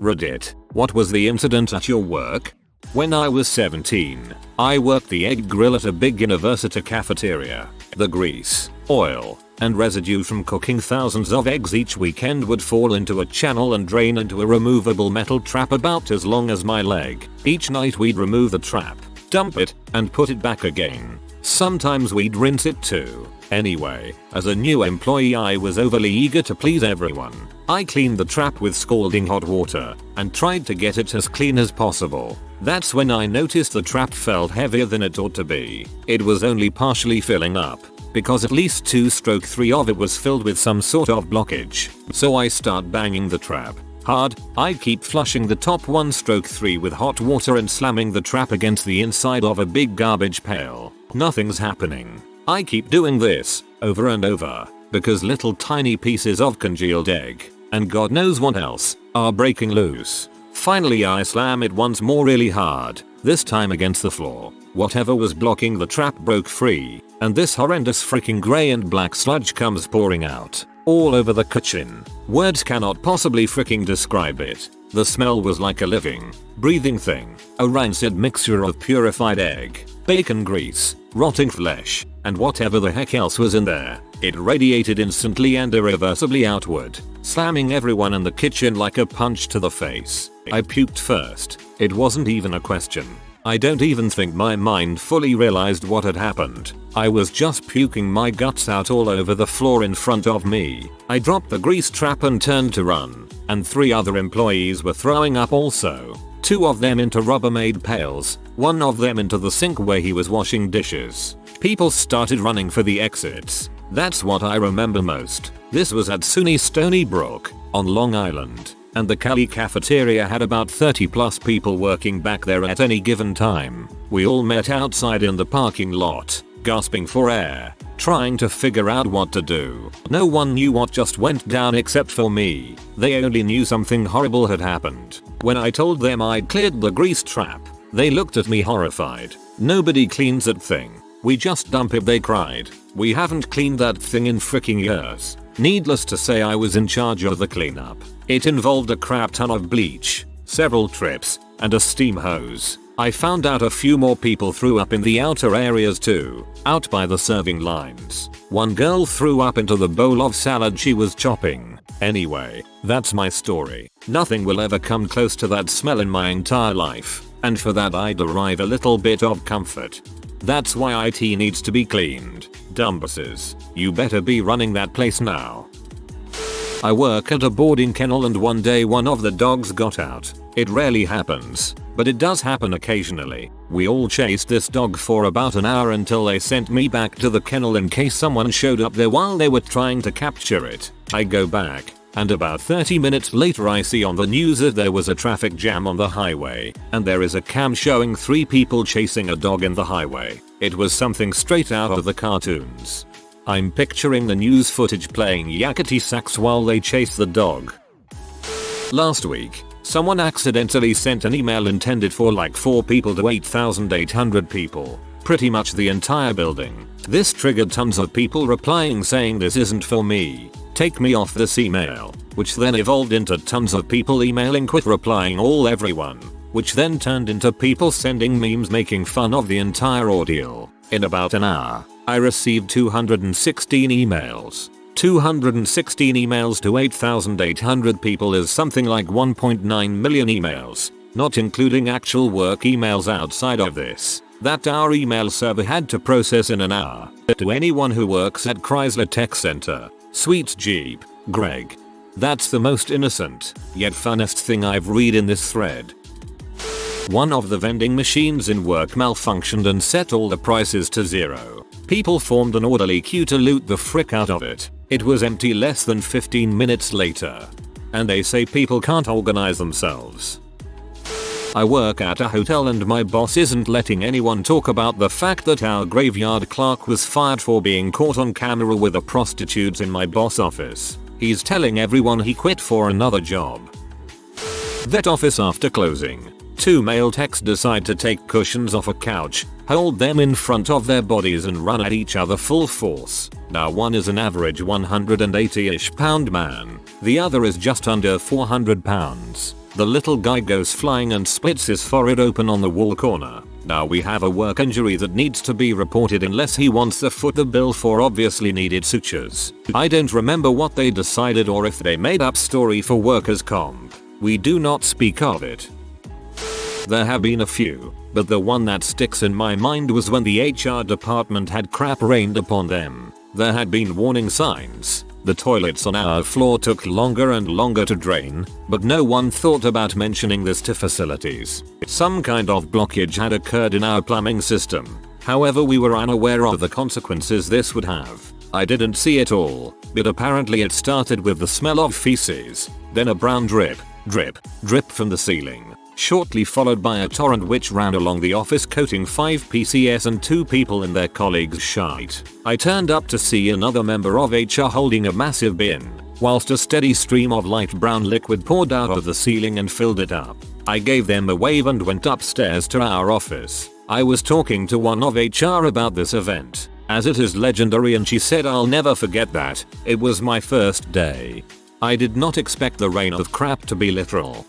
Reddit, what was the incident at your work? When I was 17, I worked the egg grill at a big university cafeteria. The grease, oil, and residue from cooking thousands of eggs each weekend would fall into a channel and drain into a removable metal trap about as long as my leg. Each night we'd remove the trap, dump it, and put it back again. Sometimes we'd rinse it too. Anyway, as a new employee I was overly eager to please everyone. I cleaned the trap with scalding hot water and tried to get it as clean as possible. That's when I noticed the trap felt heavier than it ought to be. It was only partially filling up, because at least 2/3 of it was filled with some sort of blockage. So I start banging the trap hard. I keep flushing the top 1/3 with hot water and slamming the trap against the inside of a big garbage pail. Nothing's happening. I keep doing this over and over because little tiny pieces of congealed egg, and God knows what else, are breaking loose. Finally I slam it once more really hard, this time against the floor. Whatever was blocking the trap broke free, and this horrendous freaking grey and black sludge comes pouring out all over the kitchen. Words cannot possibly freaking describe it. The smell was like a living, breathing thing, a rancid mixture of purified egg, bacon grease, rotting flesh, and whatever the heck else was in there. It radiated instantly and irreversibly outward, slamming everyone in the kitchen like a punch to the face. I puked first. It wasn't even a question. I don't even think my mind fully realized what had happened. I was just puking my guts out all over the floor in front of me. I dropped the grease trap and turned to run, and 3 other employees were throwing up also. 2 of them into Rubbermaid pails, 1 of them into the sink where he was washing dishes. People started running for the exits. That's what I remember most. This was at SUNY Stony Brook, on Long Island, and the Cali cafeteria had about 30+ people working back there at any given time. We all met outside in the parking lot, gasping for air, trying to figure out what to do. No one knew what just went down except for me. They only knew something horrible had happened. When I told them I'd cleared the grease trap, they looked at me horrified. Nobody cleans that thing. We just dump it, they cried. We haven't cleaned that thing in freaking years. Needless to say I was in charge of the cleanup. It involved a crap ton of bleach, several trips, and a steam hose. I found out a few more people threw up in the outer areas too, out by the serving lines. One girl threw up into the bowl of salad she was chopping. Anyway, that's my story. Nothing will ever come close to that smell in my entire life, and for that I derive a little bit of comfort. That's why IT needs to be cleaned. Dumbasses, you better be running that place now. I work at a boarding kennel and one day one of the dogs got out. It rarely happens, but it does happen occasionally. We all chased this dog for about an hour until they sent me back to the kennel in case someone showed up there while they were trying to capture it. I go back, and about 30 minutes later I see on the news that there was a traffic jam on the highway, and there is a cam showing 3 people chasing a dog in the highway. It was something straight out of the cartoons. I'm picturing the news footage playing yakety sax while they chase the dog. Last week, someone accidentally sent an email intended for like 4 people to 8,800 people. Pretty much the entire building. This triggered tons of people replying saying this isn't for me. Take me off this email. Which then evolved into tons of people emailing quit replying all everyone. Which then turned into people sending memes making fun of the entire ordeal. In about an hour, I received 216 emails. 216 emails to 8,800 people is something like 1.9 million emails, not including actual work emails outside of this, that our email server had to process in an hour. To anyone who works at Chrysler Tech Center, sweet Jeep, Greg. That's the most innocent, yet funnest thing I've read in this thread. One of the vending machines in work malfunctioned and set all the prices to 0. People formed an orderly queue to loot the frick out of it. It was empty less than 15 minutes later. And they say people can't organize themselves. I work at a hotel and my boss isn't letting anyone talk about the fact that our graveyard clerk was fired for being caught on camera with the prostitutes in my boss office. He's telling everyone he quit for another job. Vet office after closing. 2 male techs decide to take cushions off a couch, hold them in front of their bodies and run at each other full force. Now one is an average 180-ish pound man. The other is just under 400 pounds. The little guy goes flying and splits his forehead open on the wall corner. Now we have a work injury that needs to be reported unless he wants to foot the bill for obviously needed sutures. I don't remember what they decided or if they made up story for workers' comp. We do not speak of it. There have been a few, but the one that sticks in my mind was when the HR department had crap rained upon them. There had been warning signs. The toilets on our floor took longer and longer to drain, but no one thought about mentioning this to facilities. Some kind of blockage had occurred in our plumbing system. However, we were unaware of the consequences this would have. I didn't see it all, but apparently it started with the smell of feces, then a brown drip, drip, drip from the ceiling, shortly followed by a torrent which ran along the office coating 5 PCS and 2 people and their colleagues' shite. I turned up to see another member of HR holding a massive bin, whilst a steady stream of light brown liquid poured out of the ceiling and filled it up. I gave them a wave and went upstairs to our office. I was talking to one of HR about this event, as it is legendary, and she said I'll never forget that. It was my first day. I did not expect the rain of crap to be literal.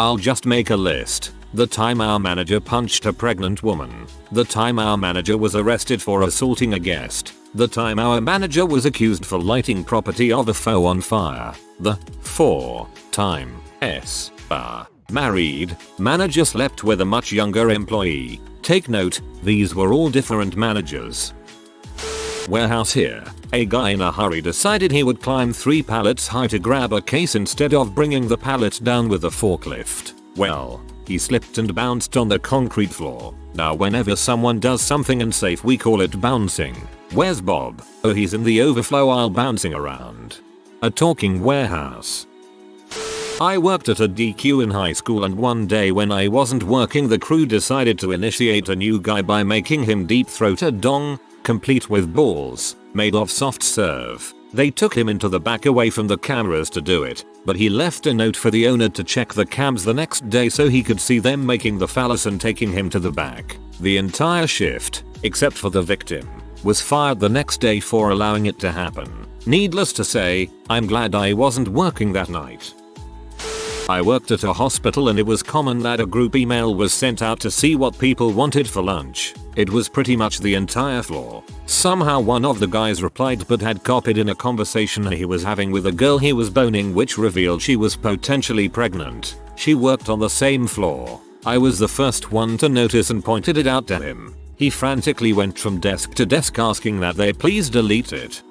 I'll just make a list. The time our manager punched a pregnant woman. The time our manager was arrested for assaulting a guest. The time our manager was accused for lighting property of a foe on fire. The 4-time married manager slept with a much younger employee. Take note, these were all different managers. Warehouse here. A guy in a hurry decided he would climb 3 pallets high to grab a case instead of bringing the pallet down with a forklift. Well, he slipped and bounced on the concrete floor. Now whenever someone does something unsafe we call it bouncing. Where's Bob? Oh, he's in the overflow aisle bouncing around. A talking warehouse. I worked at a DQ in high school, and one day when I wasn't working the crew decided to initiate a new guy by making him deep throat a dong, complete with balls, made of soft serve. They took him into the back away from the cameras to do it, but he left a note for the owner to check the cams the next day so he could see them making the phallus and taking him to the back. The entire shift, except for the victim, was fired the next day for allowing it to happen. Needless to say, I'm glad I wasn't working that night. I worked at a hospital, and it was common that a group email was sent out to see what people wanted for lunch. It was pretty much the entire floor. Somehow one of the guys replied but had copied in a conversation he was having with a girl he was boning, which revealed she was potentially pregnant. She worked on the same floor. I was the first one to notice and pointed it out to him. He frantically went from desk to desk asking that they please delete it.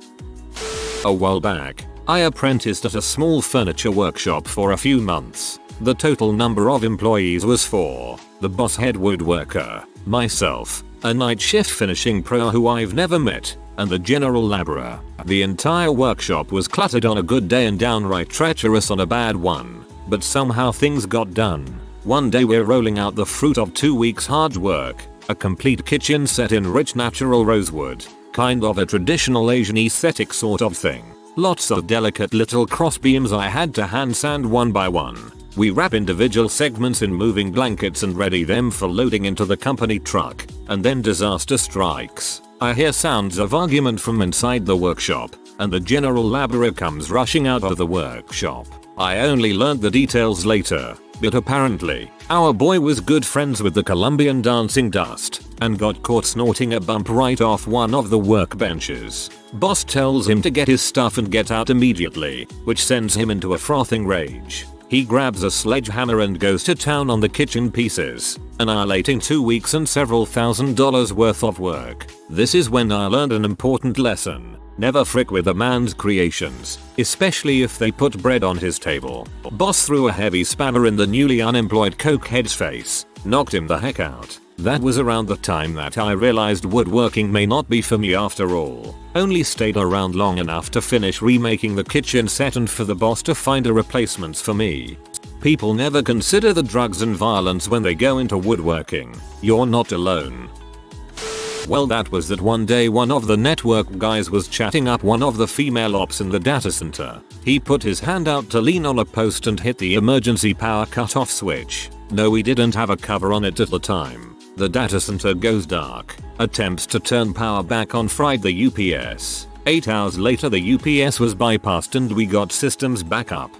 A while back, I apprenticed at a small furniture workshop for a few months. The total number of employees was 4. The boss head woodworker, myself, a night shift finishing pro who I've never met, and the general laborer. The entire workshop was cluttered on a good day and downright treacherous on a bad one, but somehow things got done. One day we're rolling out the fruit of 2 weeks hard work, a complete kitchen set in rich natural rosewood, kind of a traditional Asian aesthetic sort of thing. Lots of delicate little crossbeams I had to hand sand one by one. We wrap individual segments in moving blankets and ready them for loading into the company truck, and then disaster strikes. I hear sounds of argument from inside the workshop, and the general laborer comes rushing out of the workshop. I only learned the details later, but apparently, our boy was good friends with the Colombian dancing dust, and got caught snorting a bump right off one of the workbenches. Boss tells him to get his stuff and get out immediately, which sends him into a frothing rage. He grabs a sledgehammer and goes to town on the kitchen pieces, annihilating 2 weeks and several $1,000s worth of work. This is when I learned an important lesson. Never frick with a man's creations, especially if they put bread on his table. Boss threw a heavy spanner in the newly unemployed cokehead's face, knocked him the heck out. That was around the time that I realized woodworking may not be for me after all. Only stayed around long enough to finish remaking the kitchen set and for the boss to find a replacement for me. People never consider the drugs and violence when they go into woodworking. You're not alone. Well, that was that one day one of the network guys was chatting up one of the female ops in the data center. He put his hand out to lean on a post and hit the emergency power cutoff switch. No, we didn't have a cover on it at the time. The data center goes dark. Attempts to turn power back on fried the UPS. 8 hours later the UPS was bypassed and we got systems back up.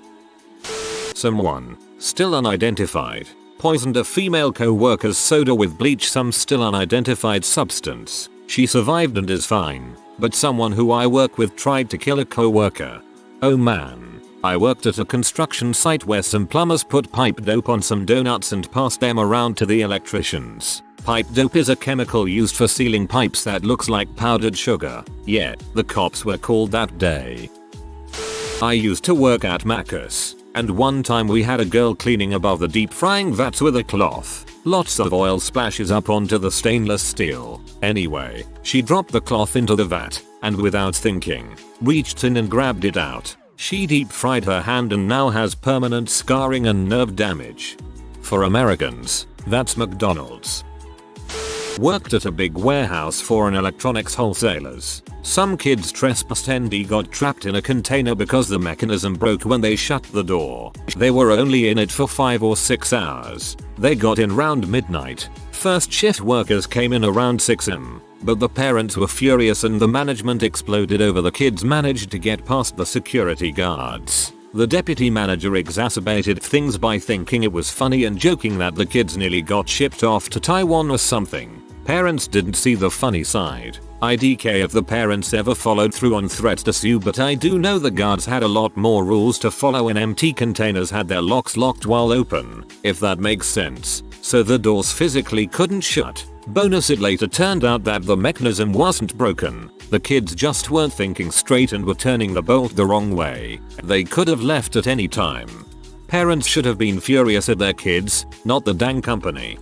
Someone Still unidentified. Poisoned a female co-worker's soda with bleach, some still unidentified substance. She survived and is fine, but someone who I work with tried to kill a co-worker. Oh man. I worked at a construction site where some plumbers put pipe dope on some donuts and passed them around to the electricians. Pipe dope is a chemical used for sealing pipes that looks like powdered sugar, yet the cops were called that day. I used to work at Macca's, and one time we had a girl cleaning above the deep frying vats with a cloth. Lots of oil splashes up onto the stainless steel. Anyway, she dropped the cloth into the vat, and without thinking, reached in and grabbed it out. She deep fried her hand and now has permanent scarring and nerve damage. For Americans, that's McDonald's. Worked at a big warehouse for an electronics wholesalers. Some kids trespassed and got trapped in a container because the mechanism broke when they shut the door. They were only in it for 5 or 6 hours. They got in round midnight. First shift workers came in around 6 am. But the parents were furious and the management exploded over the kids managed to get past the security guards. The deputy manager exacerbated things by thinking it was funny and joking that the kids nearly got shipped off to Taiwan or something. Parents didn't see the funny side. IDK if the parents ever followed through on threats to sue, but I do know the guards had a lot more rules to follow and empty containers had their locks locked while open, if that makes sense. So the doors physically couldn't shut. Bonus, it later turned out that the mechanism wasn't broken. The kids just weren't thinking straight and were turning the bolt the wrong way. They could have left at any time. Parents should have been furious at their kids, not the dang company.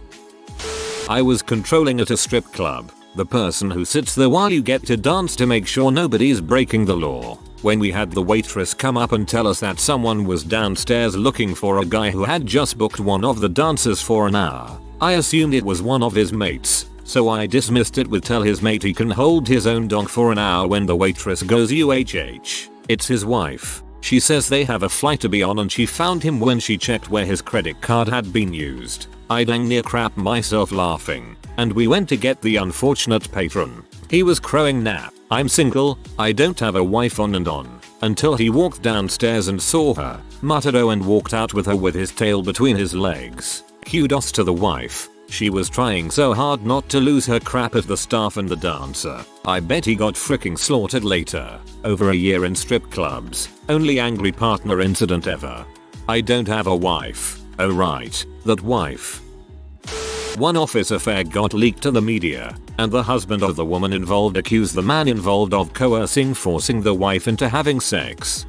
I was controlling at a strip club. The person who sits there while you get to dance to make sure nobody's breaking the law. When we had the waitress come up and tell us that someone was downstairs looking for a guy who had just booked one of the dancers for an hour. I assumed it was one of his mates, so I dismissed it with tell his mate he can hold his own dog for an hour. When the waitress goes UHH, it's his wife. She says they have a flight to be on and she found him when she checked where his credit card had been used. I dang near crap myself laughing, and we went to get the unfortunate patron. He was crowing nap. I'm single, I don't have a wife on and on, until he walked downstairs and saw her, muttered oh and walked out with her with his tail between his legs. Kudos to the wife. She was trying so hard not to lose her crap at the staff and the dancer. I bet he got freaking slaughtered later. Over a year in strip clubs. Only angry partner incident ever. I don't have a wife. Oh right, that wife. One office affair got leaked to the media, and the husband of the woman involved accused the man involved of coercing, forcing the wife into having sex.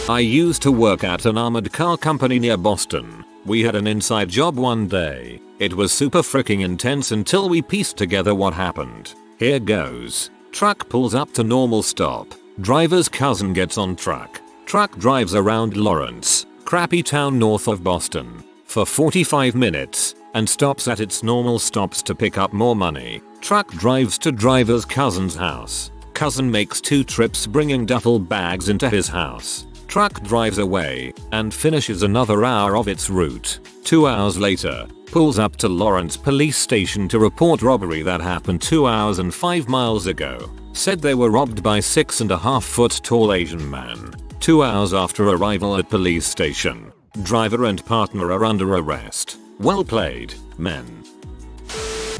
I used to work at an armored car company near Boston. We had an inside job one day. It was super freaking intense until we pieced together what happened. Here goes. Truck pulls up to normal stop. Driver's cousin gets on truck. Truck drives around Lawrence, crappy town north of Boston, for 45 minutes, and stops at its normal stops to pick up more money. Truck drives to driver's cousin's house. Cousin makes 2 trips bringing duffel bags into his house. Truck drives away and finishes another hour of its route. 2 hours later, pulls up to Lawrence police station to report robbery that happened 2 hours and 5 miles ago. Said they were robbed by 6.5-foot tall Asian man. 2 hours after arrival at police station, driver and partner are under arrest. Well played, men.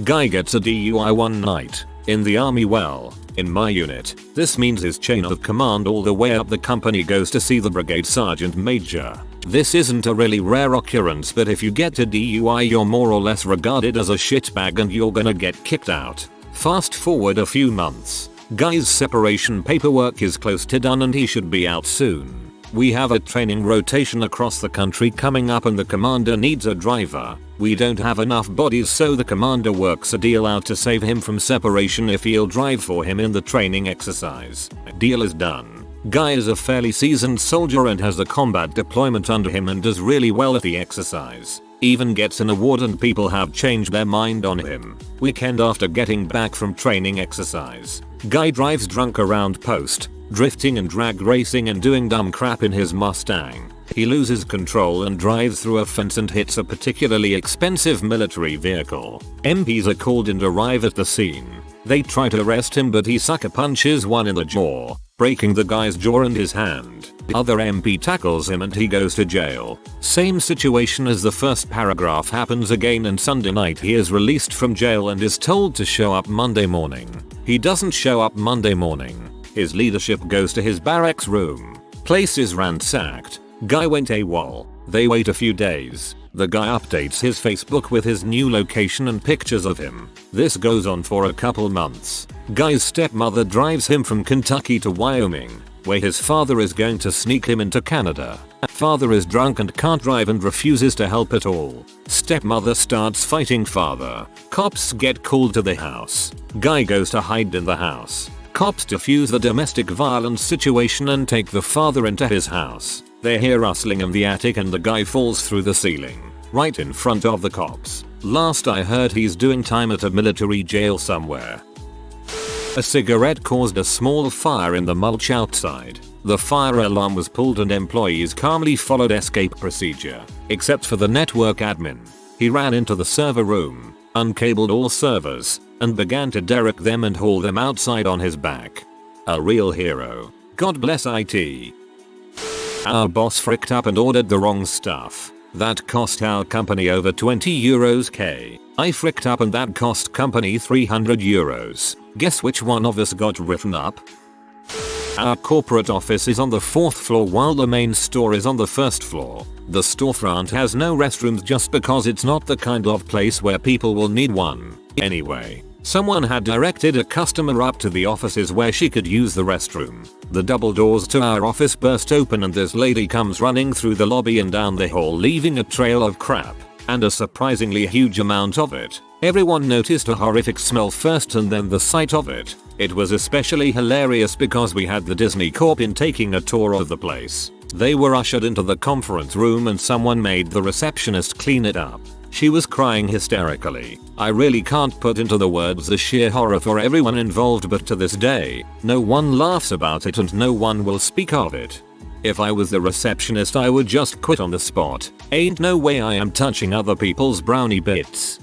Guy gets a DUI one night. In the army, well, in my unit, this means his chain of command all the way up the company goes to see the brigade sergeant major. This isn't a really rare occurrence, but if you get a DUI you're more or less regarded as a shitbag and you're gonna get kicked out. Fast forward a few months. Guy's separation paperwork is close to done and he should be out soon. We have a training rotation across the country coming up and the commander needs a driver. We don't have enough bodies, so the commander works a deal out to save him from separation if he'll drive for him in the training exercise. Deal is done. Guy is a fairly seasoned soldier and has a combat deployment under him and does really well at the exercise. Even gets an award and people have changed their mind on him. Weekend after getting back from training exercise, Guy drives drunk around post, drifting and drag racing and doing dumb crap in his Mustang. He loses control and drives through a fence and hits a particularly expensive military vehicle. MPs are called and arrive at the scene. They try to arrest him but he sucker punches one in the jaw, breaking the guy's jaw and his hand. The other MP tackles him and he goes to jail. Same situation as the first paragraph happens again, and Sunday night he is released from jail and is told to show up Monday morning. He doesn't show up Monday morning. His leadership goes to his barracks room. Place is ransacked. Guy went AWOL. They wait a few days. The guy updates his Facebook with his new location and pictures of him. This goes on for a couple months. Guy's stepmother drives him from Kentucky to Wyoming, where his father is going to sneak him into Canada. Father is drunk and can't drive and refuses to help at all. Stepmother starts fighting father. Cops get called to the house. Guy goes to hide in the house. Cops defuse the domestic violence situation and take the father into his house. They hear rustling in the attic and the guy falls through the ceiling, right in front of the cops. Last I heard he's doing time at a military jail somewhere. A cigarette caused a small fire in the mulch outside. The fire alarm was pulled and employees calmly followed escape procedure, except for the network admin. He ran into the server room, uncabled all servers, and began to derrick them and haul them outside on his back. A real hero. God bless IT. Our boss fricked up and ordered the wrong stuff. That cost our company over 20 euros k. I fricked up and that cost company 300 euros. Guess which one of us got written up? Our corporate office is on the 4th floor while the main store is on the 1st floor. The storefront has no restrooms just because it's not the kind of place where people will need one. Anyway, someone had directed a customer up to the offices where she could use the restroom. The double doors to our office burst open and this lady comes running through the lobby and down the hall leaving a trail of crap, and a surprisingly huge amount of it. Everyone noticed a horrific smell first and then the sight of it. It was especially hilarious because we had the Disney Corp in taking a tour of the place. They were ushered into the conference room and someone made the receptionist clean it up. She was crying hysterically. I really can't put into the words the sheer horror for everyone involved, but to this day, no one laughs about it and no one will speak of it. If I was the receptionist I would just quit on the spot. Ain't no way I am touching other people's brownie bits.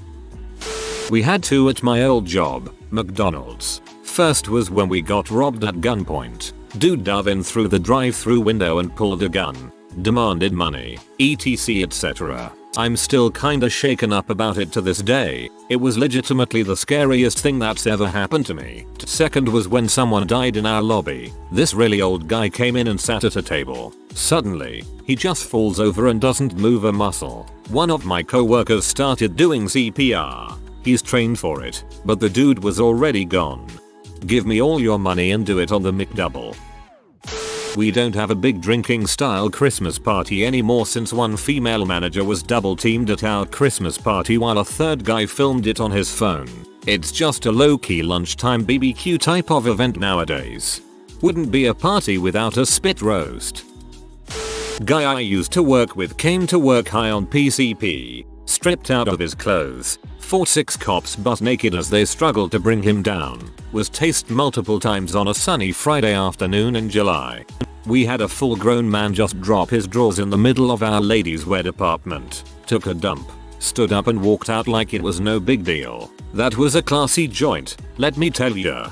We had two at my old job, McDonald's. First was when we got robbed at gunpoint. Dude dove in through the drive-through window and pulled a gun. Demanded money, etc etc. I'm still kinda shaken up about it to this day. It was legitimately the scariest thing that's ever happened to me. Second was when someone died in our lobby. This really old guy came in and sat at a table. Suddenly, he just falls over and doesn't move a muscle. One of my coworkers started doing CPR. He's trained for it, but the dude was already gone. Give me all your money and do it on the McDouble. We don't have a big drinking style Christmas party anymore since one female manager was double teamed at our Christmas party while a third guy filmed it on his phone. It's just a low-key lunchtime BBQ type of event nowadays. Wouldn't be a party without a spit roast. Guy I used to work with came to work high on PCP, stripped out of his clothes, fought 6 cops butt naked as they struggled to bring him down, was tased multiple times on a sunny Friday afternoon in July. We had a full grown man just drop his drawers in the middle of our ladies' wear department, took a dump, stood up and walked out like it was no big deal. That was a classy joint, let me tell ya.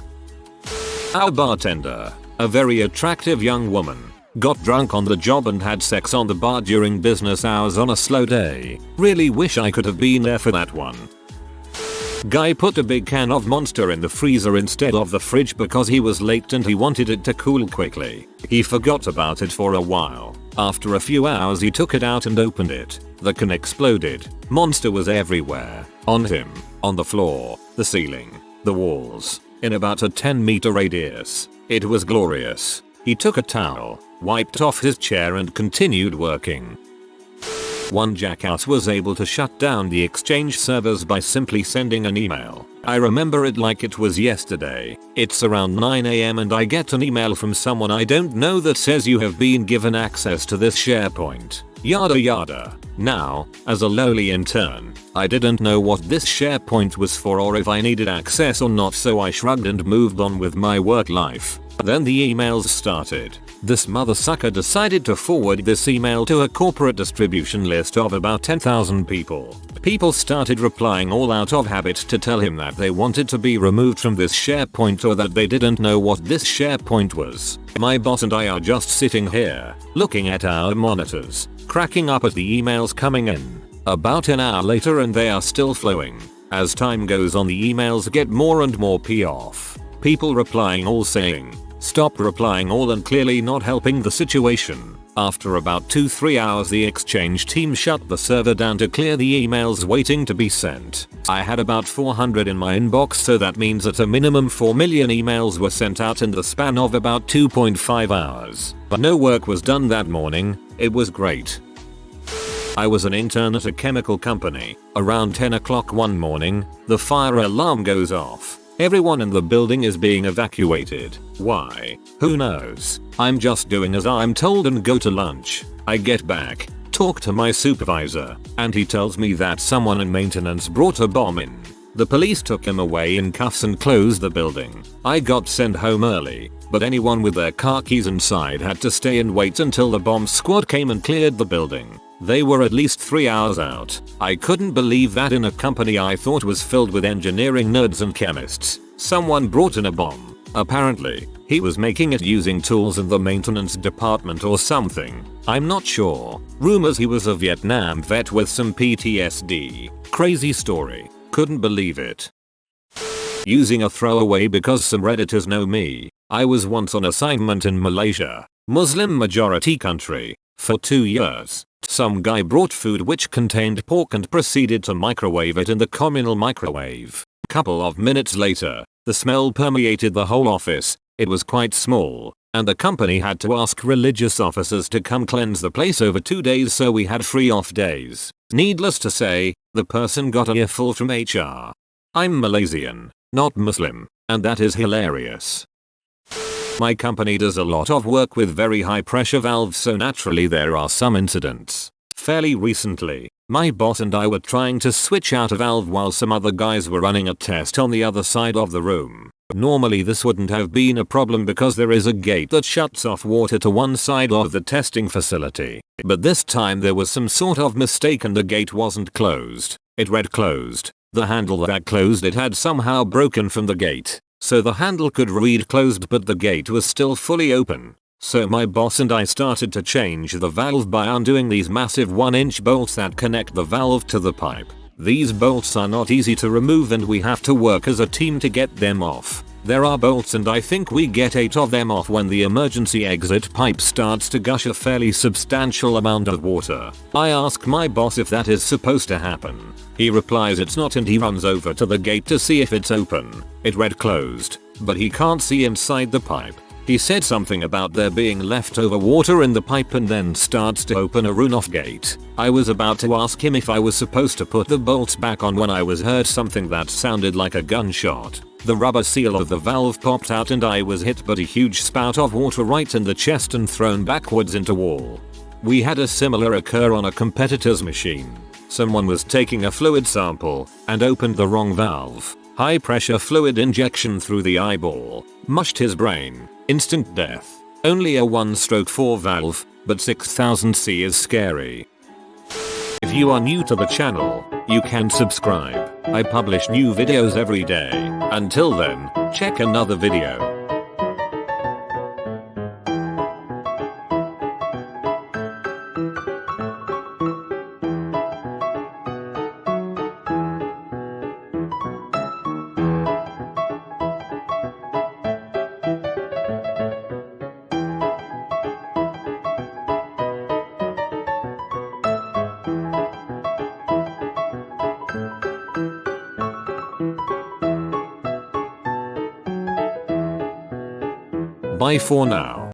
Our bartender, a very attractive young woman, got drunk on the job and had sex on the bar during business hours on a slow day. Really wish I could have been there for that one. Guy put a big can of Monster in the freezer instead of the fridge because he was late and he wanted it to cool quickly. He forgot about it for a while. After a few hours he took it out and opened it. The can exploded. Monster was everywhere. On him, on the floor, the ceiling, the walls, in about a 10-meter radius. It was glorious. He took a towel, wiped off his chair and continued working. One jackass was able to shut down the exchange servers by simply sending an email. I remember it like it was yesterday. It's around 9 AM and I get an email from someone I don't know that says you have been given access to this SharePoint. Yada yada. Now, as a lowly intern, I didn't know what this SharePoint was for or if I needed access or not, so I shrugged and moved on with my work life. Then the emails started. This mother sucker decided to forward this email to a corporate distribution list of about 10,000 people. People started replying all out of habit to tell him that they wanted to be removed from this SharePoint or that they didn't know what this SharePoint was. My boss and I are just sitting here, looking at our monitors, cracking up at the emails coming in. About an hour later and they are still flowing. As time goes on, the emails get more and more off. People replying all saying, "Stop replying all," and clearly not helping the situation. After about 2-3 hours the exchange team shut the server down to clear the emails waiting to be sent. I had about 400 in my inbox, so that means that a minimum 4 million emails were sent out in the span of about 2.5 hours. But no work was done that morning. It was great. I was an intern at a chemical company. Around 10 o'clock one morning, the fire alarm goes off. Everyone in the building is being evacuated. Why? Who knows? I'm just doing as I'm told and go to lunch. I get back, talk to my supervisor, and he tells me that someone in maintenance brought a bomb in. The police took him away in cuffs and closed the building. I got sent home early, but anyone with their car keys inside had to stay and wait until the bomb squad came and cleared the building. They were at least 3 hours out. I couldn't believe that in a company I thought was filled with engineering nerds and chemists, someone brought in a bomb. Apparently, he was making it using tools in the maintenance department or something. I'm not sure. Rumors he was a Vietnam vet with some PTSD. Crazy story. Couldn't believe it. Using a throwaway because some redditors know me. I was once on assignment in Malaysia, Muslim majority country, for 2 years. Some guy brought food which contained pork and proceeded to microwave it in the communal microwave. Couple of minutes later, the smell permeated the whole office. It was quite small, and the company had to ask religious officers to come cleanse the place over 2 days, so we had free off days. Needless to say, the person got an earful from HR. I'm Malaysian, not Muslim, and that is hilarious. My company does a lot of work with very high pressure valves, so naturally there are some incidents. Fairly recently, my boss and I were trying to switch out a valve while some other guys were running a test on the other side of the room. Normally this wouldn't have been a problem because there is a gate that shuts off water to one side of the testing facility. But this time there was some sort of mistake and the gate wasn't closed. It read closed. The handle that closed it had somehow broken from the gate. So the handle could read closed but the gate was still fully open. So my boss and I started to change the valve by undoing these massive 1-inch bolts that connect the valve to the pipe. These bolts are not easy to remove and we have to work as a team to get them off. There are bolts and I think we get 8 of them off when the emergency exit pipe starts to gush a fairly substantial amount of water. I ask my boss if that is supposed to happen. He replies it's not and he runs over to the gate to see if it's open. It read closed, but he can't see inside the pipe. He said something about there being leftover water in the pipe and then starts to open a runoff gate. I was about to ask him if I was supposed to put the bolts back on when I was heard something that sounded like a gunshot. The rubber seal of the valve popped out and I was hit but a huge spout of water right in the chest and thrown backwards into wall. We had a similar occur on a competitor's machine. Someone was taking a fluid sample and opened the wrong valve. High pressure fluid injection through the eyeball. Mushed his brain. Instant death. Only a 1/4 valve, but 6000 C is scary. If you are new to the channel, you can subscribe. I publish new videos every day. Until then, check another video. Bye for now.